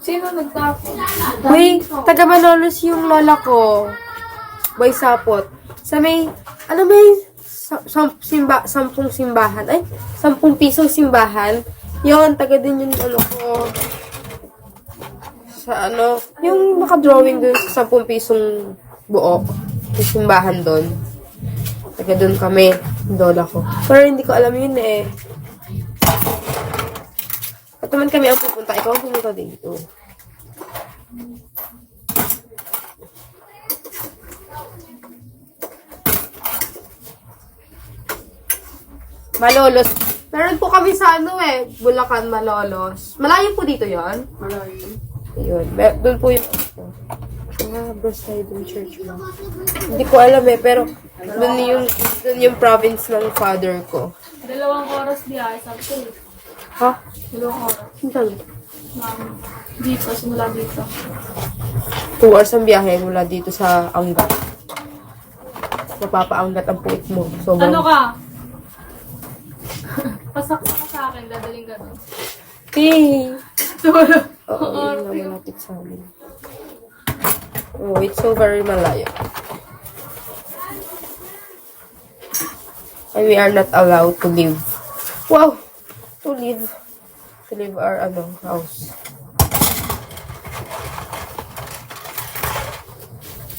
Sino nagtapon? May taga Malolos yung lola ko. Boy Sapot. Sa may, ano may, sampung simbahan. Ay, 10 pisong simbahan. Yun, taga din yung ano ko. Sa ano, yung nakadrawing dun sa 10 pisong buo. Yung simbahan dun. Taga dun kami, lola ko. Pero hindi ko alam yun eh. At naman kami ang pupunta. Ikaw ang pumunta dito. Malolos. Meron po kami sa ano eh, Bulacan, Malolos. Malayo po dito yon. Malayo. Ayun. Doon po yung Brosidon Church. Hindi ko alam eh, pero doon yung province ng father ko. 2 oras biyahe, sabi ko eh. Ha? 2 oras. Hindi. Dito, simula dito. 2 hours ang biyahe mula dito sa Angat. Mapapaangat ang puwit mo. Sobrang... Ano ka? Pasaksa ka sa akin, dadaling ka doon. Oo, yun na malapit sa amin. Oh, it's so very malayo. And we are not allowed to leave. Wow! To leave our house.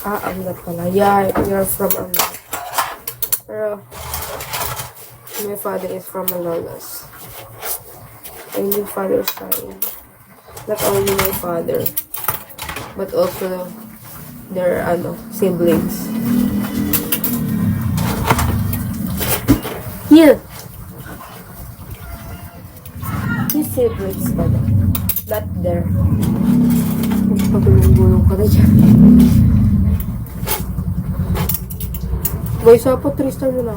Angat pala. Yeah, we are from Angat. Pero, my father is from Malolos. And yung father's side. Not only my father, but also their siblings. Here! His siblings pala. Not there. Pagulong-gulong ka na dyan. Boy, sa po, 3-star mo lang.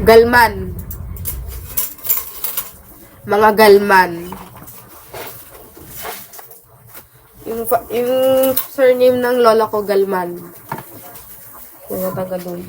Galman. Mga Galman. Yung surname ng lola ko, Galman. Kaya taga doon.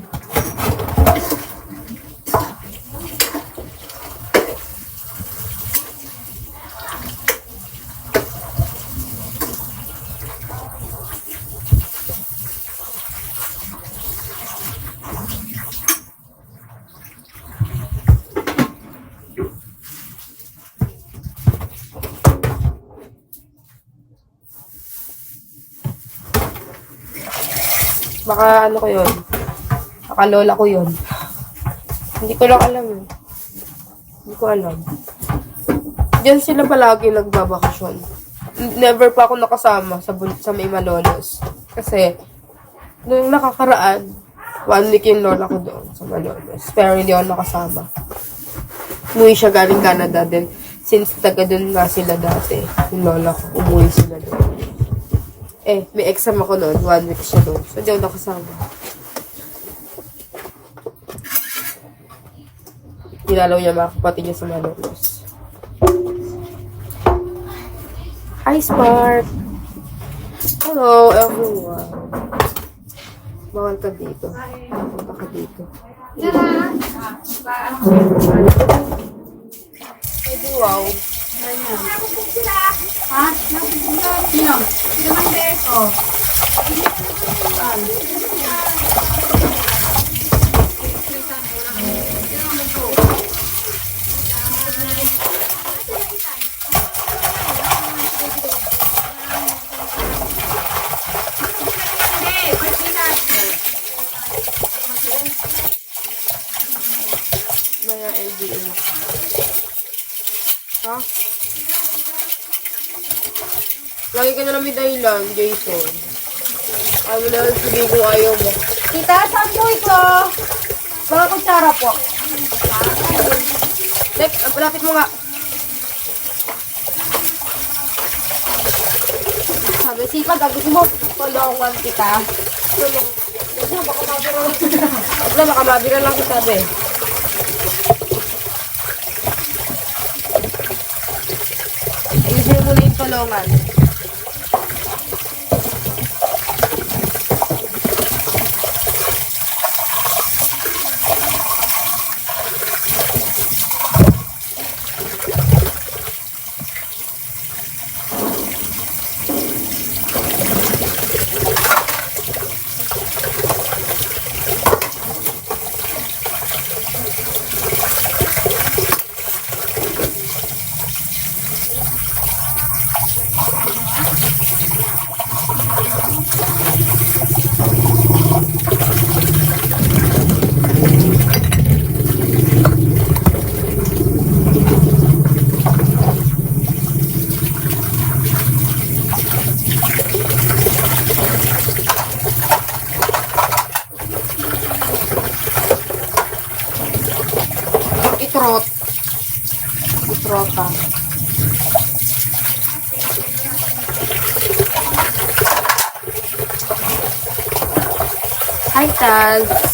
Baka ano ko yun. Baka lola ko yun. Hindi ko lang alam. Hindi ko alam. Diyan sila palagi nagbabakasyon. Never pa ako nakasama sa may Malolos. Kasi, nung nakakaraan, 1 week yung lola ko doon sa Malolos. Pero hindi ako nakasama. Umuwi siya galing Canada din. Since taga doon nga sila dati. Yung lola ko, umuwi sila doon. May exam ako noon. 1 week siya doon. So, di ako nakasama. Dinalaw niya mga kapatid niya sa Malolos. Hi, Spark! Hello, everyone. Bawal ka dito. Punta ka dito. Edi, wow. Ha? Sino? Sino mang beso? Maya LDA. Ha? Lagi ka na lang may dahilan, Jason. Ayaw mo na lang sabihin kung ayaw mo. Tita, saan po ito? Mga kutsara po. Dek, lapit mo nga. Sabi, sipag, gusto mo. Tulungan kita. Tulong. Baka mabira lang. Baka mabira lang kita, be. Ayusin mo na yung tulungan. Hi, Taz.